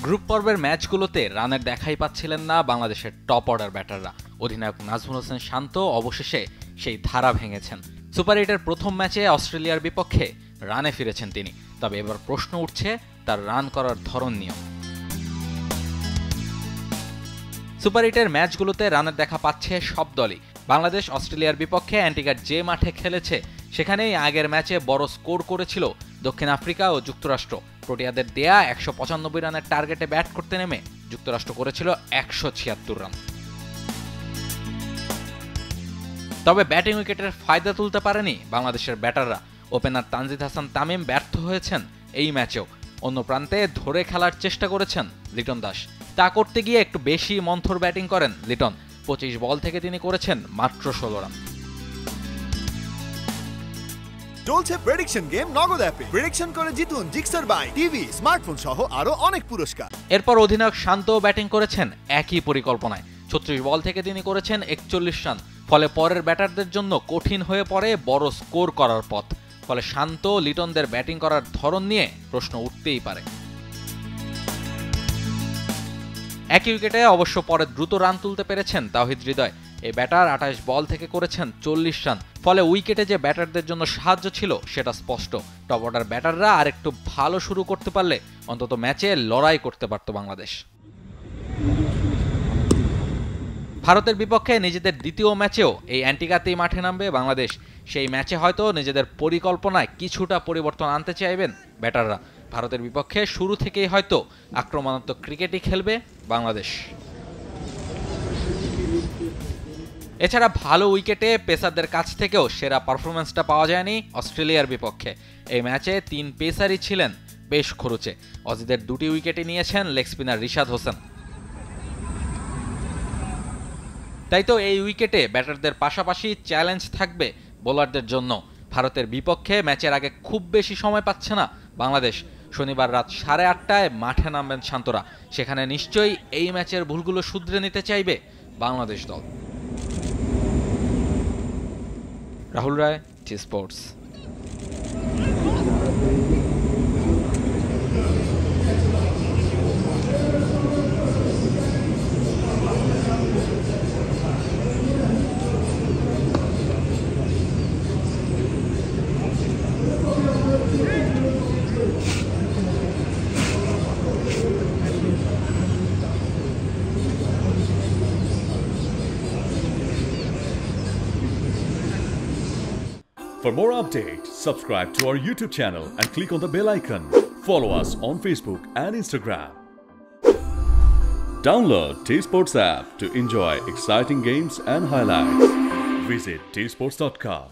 Group পর্বের ম্যাচগুলোতে রানের দেখাই পাচ্ছিলেন না বাংলাদেশের টপ অর্ডার ব্যাটাররা। অধিনায়ক নাজমুল হোসেন শান্ত অবশেষে সেই ধারা ভেঙেছেন। সুপার 8-এর প্রথম ম্যাচে অস্ট্রেলিয়ার বিপক্ষে রানে ফিরেছেন তিনি। তবে এবার প্রশ্ন উঠছে তার রান করার ধরন নিয়ে। সুপার 8-এর ম্যাচগুলোতে রানের দেখা পাচ্ছে সব দলই। বাংলাদেশ অস্ট্রেলিয়ার বিপক্ষে অ্যান্টিগার যে মাঠে খেলেছে সেখানেই আগের ম্যাচে বড় স্কোর করেছিল দক্ষিণ আফ্রিকা ও যুক্তরাষ্ট্র। প্রোটিয়াদের দেয়া 195 রানের টার্গেটে ব্যাট করতে নেমে যুক্তরাষ্ট্র করেছিল 176 রান। তবে ব্যাটিং উইকেটের ফায়দা তুলতে পারেনি বাংলাদেশের ব্যাটাররা। ওপেনার তানজিদ হাসান তামিম ব্যর্থ হয়েছেন এই ম্যাচেও। অন্য প্রান্তে ধরে খেলার চেষ্টা করেছেন লিটন দাস। তা করতে গিয়ে একটু বেশি মন্থর ব্যাটিং করেন লিটন। 25 বল থেকে তিনি করেছেন মাত্র 16 রান। চলছে প্রেডিকশন গেম নগদ অ্যাপে। প্রেডিকশন করে জিতুন জিক্সার বাই টিভি, স্মার্টফোন সহ আরো অনেক পুরস্কার। এরপর অধিনায়ক শান্ত ব্যাটিং করেছেন একই পরিকল্পনায়। 36 বল থেকে তিনি করেছেন 41 রান। ফলে পরের ব্যাটারদের জন্য কঠিন হয়ে পড়ে বড় স্কোর করার পথ। ফলে শান্ত লিটনদের ব্যাটিং করার ধরন নিয়ে প্রশ্ন উঠতেই পারে। একই উইকেটে অবশ্য পরে দ্রুত রান তুলতে পেরেছেন তাওহিদ হৃদয়। এই ব্যাটার 28 বল থেকে করেছেন 40 রান। ফলে উইকেটে যে ব্যাটারদের জন্য সাহায্য ছিল সেটা স্পষ্ট। টপ অর্ডার ব্যাটাররা আর একটু ভালো শুরু করতে পারলে অন্তত ম্যাচে লড়াই করতে পারত বাংলাদেশ। ভারতের বিপক্ষে নিজেদের দ্বিতীয় ম্যাচেও এই অ্যান্টিগাতেই মাঠে নামবে বাংলাদেশ। সেই ম্যাচে হয়তো নিজেদের পরিকল্পনায় কিছুটা পরিবর্তন আনতে চাইবেন ব্যাটাররা। ভারতের বিপক্ষে শুরু থেকেই হয়তো আক্রমণাত্মক ক্রিকেটই খেলবে বাংলাদেশ। এছাড়া ভালো উইকেটে পেসারদের কাছ থেকেও সেরা পারফরম্যান্সটা পাওয়া যায়নি অস্ট্রেলিয়ার বিপক্ষে। এই ম্যাচে 3 পেসারই ছিলেন বেশ খরুচে। অজিদের 2টি উইকেটে নিয়েছেন লেগ স্পিনার রিশাদ হোসেন। তাই তো এই উইকেটে ব্যাটারদের পাশাপাশি চ্যালেঞ্জ থাকবে বোলারদের জন্য। ভারতের বিপক্ষে ম্যাচের আগে খুব বেশি সময় পাচ্ছে না বাংলাদেশ। শনিবার রাত 8:30টায় মাঠে নামবেন শান্তরা। সেখানে নিশ্চয়ই এই ম্যাচের ভুলগুলো শুধরে নিতে চাইবে বাংলাদেশ দল। রাহুল রায়, T Sports. For more updates, subscribe to our YouTube channel and click on the bell icon. Follow us on Facebook and Instagram. Download T-Sports app to enjoy exciting games and highlights. Visit tsports.com.